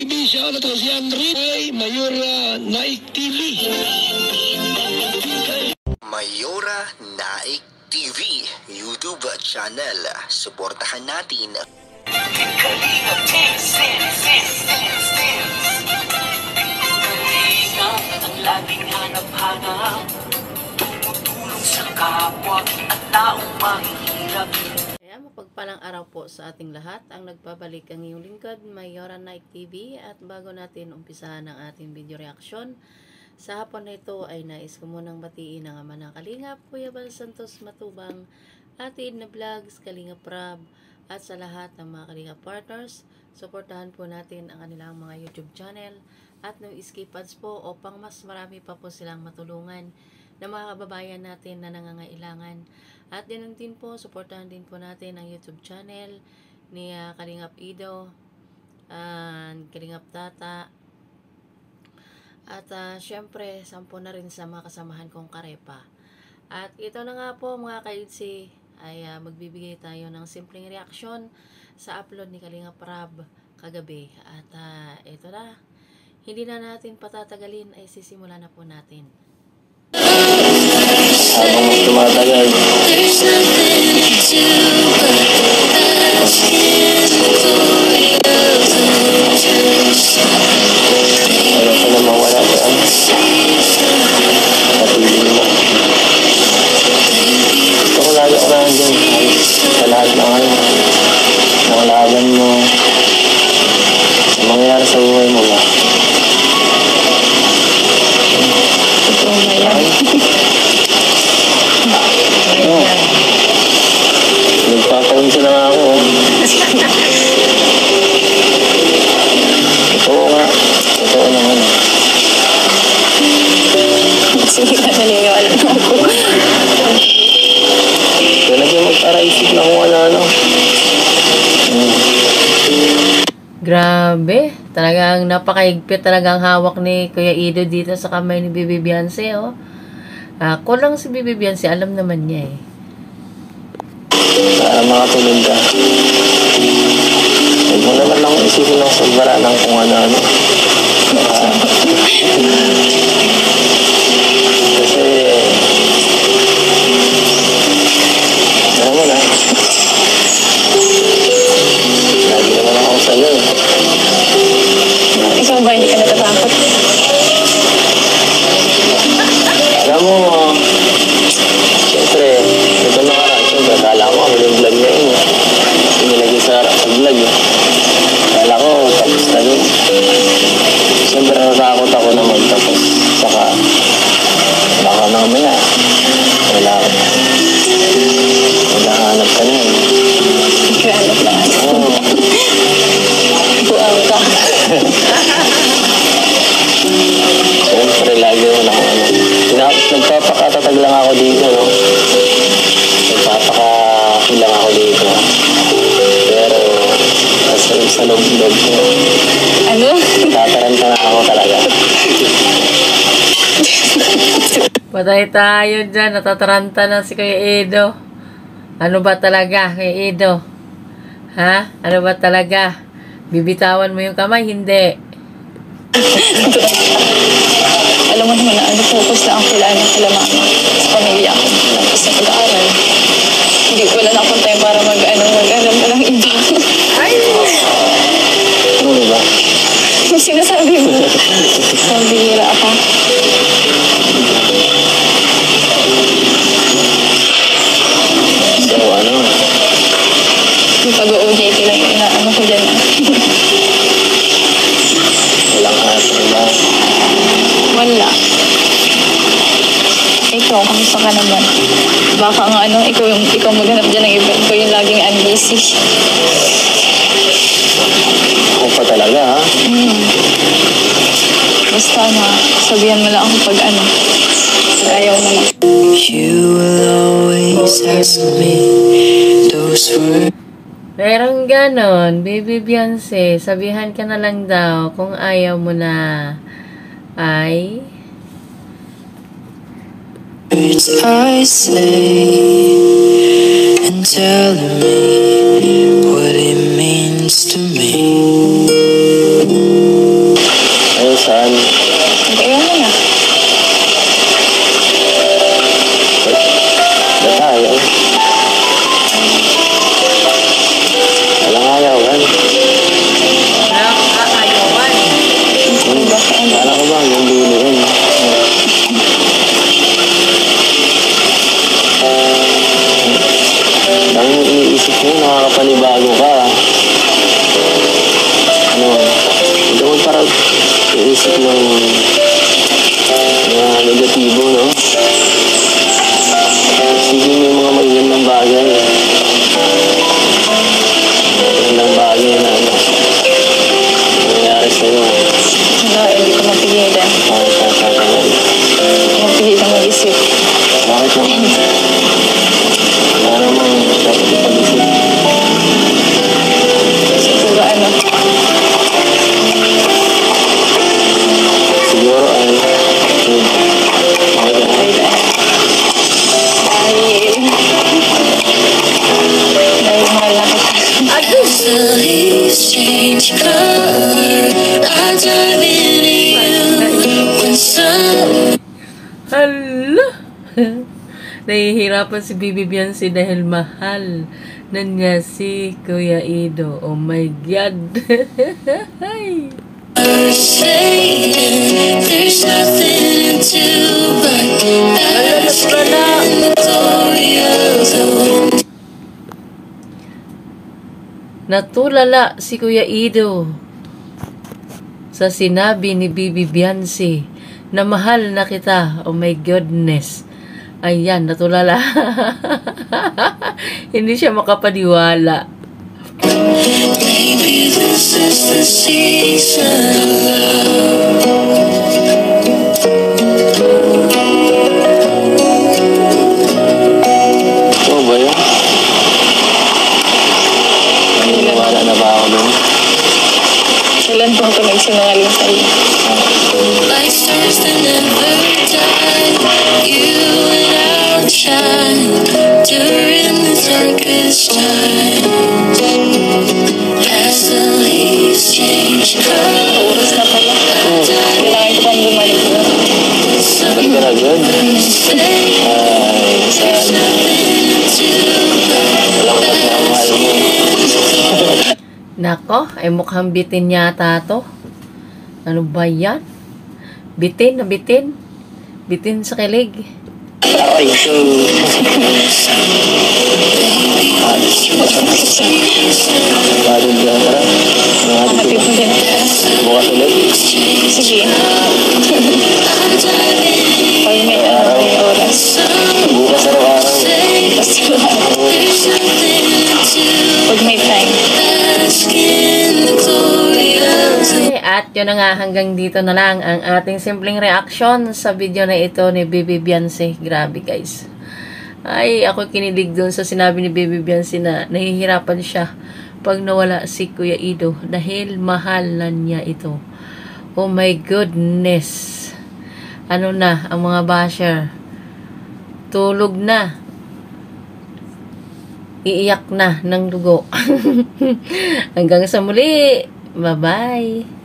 Siya na to si Andre ay Mayora Naik TV. Mayora Naik TV YouTube channel. Suportahan natin. Kalinga ang laging hanap-hanap, tumutulong sa kapwa at taong mahihirap. Kaya mapagpalang araw po sa ating lahat. Ang nagbabalik ang iyong lingkod, Mayora Naik TV. At bago natin umpisahan ang ating video reaction, sa hapon na ito ay nais ko munang batiin ang ama ng Kalingap, Kuya Bal Santos Matubang, Ate Edna Vlogs, Kalingap Rab, at sa lahat ng mga Kalingap partners. Suportahan po natin ang kanilang mga YouTube channel at no skip ads po upang mas marami pa po silang matulungan ng mga kababayan natin na nangangailangan. At din po, suportahan din po natin ang YouTube channel ni Kalingap Ido, Kalingap Tata, at syempre, sampo na rin sa mga kasamahan kong Karepa. At ito na nga po mga kaidsi, ay magbibigay tayo ng simpleng reaksyon sa upload ni Kalingap Rab kagabi. At ito na, hindi na natin patatagalin, ay sisimula na po natin. Habang mas tumatagal, ayaw ko na mawala dyan. Patuloy mo. Gusto ko lagi ako nandun sa lahat ng laban mo, sa mangyayari sa buhay mo ba? Totoo ba yan? Nagpapawinsa na nga ako. Oo nga. Totoo naman. Sige ka, naniniwala na ako. Kaya naging mag-araisip na kung ano-ano. Grabe, talagang napakahigpit talagang hawak ni Kuya Ido dito sa kamay ni Bibi Beyonce, oh. Ako lang si Bibi Beyonce, alam naman niya eh. Para makatulog ka. Huwag mo naman lang isipin ng sagbara ng kung ano-ano. Kasi, alam mo na, lagi naman ako sa'yo. Ikaw ba hindi ka natatakot? Alam mo, siyempre, ito nakaraan, siyempre, akala ko ako yung vlog niya yun. Inilagay sa vlog eh. Akala ko, tapos na dun. Siyempre, natakot ako naman, tapos, saka, baka mamaya, wala hanap ka na eh. Naghanap lang ako. Oo. Buang ka. Siyempre, lagi mo na kung ano. Nagpapakatatag lang ako dito, no? Nagpapakakilang ako dito. Pero, sa loob-loob ko, Ano? tataranta na ako talaga. Patay tayo dyan, natataranta na si Kuya Ido. Ano ba talaga, Kuya Ido? Ha? Ano ba talaga? Bibitawan mo yung kamay? Hindi. Alam mo naman na focus lang ako lang kila mama sa pamilya ko. Tapos sa pag-aaral. Hindi wala na akong time para mag-alam pa ng iba. Ay! Ano ba? Yung sinasabi mo. Sabi nila ako. So, ano? Yung pag-OJT lang yung inaano ko dyan. Walang asa ba? Wala. Ikaw, kamusta ka naman? Baka nga ikaw maghanap dyan ng iba. Ikaw yung laging unbusy. Ako pa talaga, ha? Basta sabihan mo lang ako pag ayaw mo na. You will always ask me those words. Merong ganon, Baby Beyonce, sabihan ka na lang daw kung ayaw mo na ay... I say and telling me what it means to me. iniisip ng mga negatibo, no? Isipin mo yung mga magagandang bagay. Magagandang bagay na nangyayari sa'yo. Wala, hindi ko mapigilan. Bakit ka tatagal? Hindi ko mapigilan mag-isip. Bakit naman? Wala namang dapat ipag-isip. Siguro ano, Siguro ay okay ay dahil mahal na kita. The leaves change color. I dive into you when sun. Hala! Nahihirapan si Bibi Beyonce dahil mahal na niya si Kuya Ido. Oh my God! Saying there's nothing to but bask in the glory of the wind. Natulala si Kuya Ido sa sinabi ni Bibi Beyonce na mahal na kita. Oh my goodness. Ayan, natulala. Hindi siya makapaniwala. Maybe this is the season of love. Ito ba yun? Naniniwala na ba ako dun? Kailan po ako nagsinungaling sa'yo? Like stars that never die, you and I'll shine during the darkest times. As the leaves change color, Oras na pala. Kailangan ko pang bumalik doon. Ba't ka na agad? Ay, sana. Walang pagmamahal mo. Nako, ay mukhang bitin yata to. Ano ba yan? Bitin na bitin. Bitin sa kilig. Okay, so... Pagod ka, tara. Happy po din. Bukas ulit. Sige. Pag may may oras. Bukas araw-araw. Basta pag may time. At yun na nga, hanggang dito na lang ang ating simpleng reaction sa video na ito ni Bibi Beyonce. Grabe guys. Ay, ako kinilig dun sa sinabi ni Bibi Beyonce na nahihirapan siya pag nawala si Kuya Ido dahil mahal na niya ito. Oh my goodness. Ano na, ang mga basher. Tulog na. Iiyak na ng dugo. Hanggang sa muli. Bye-bye.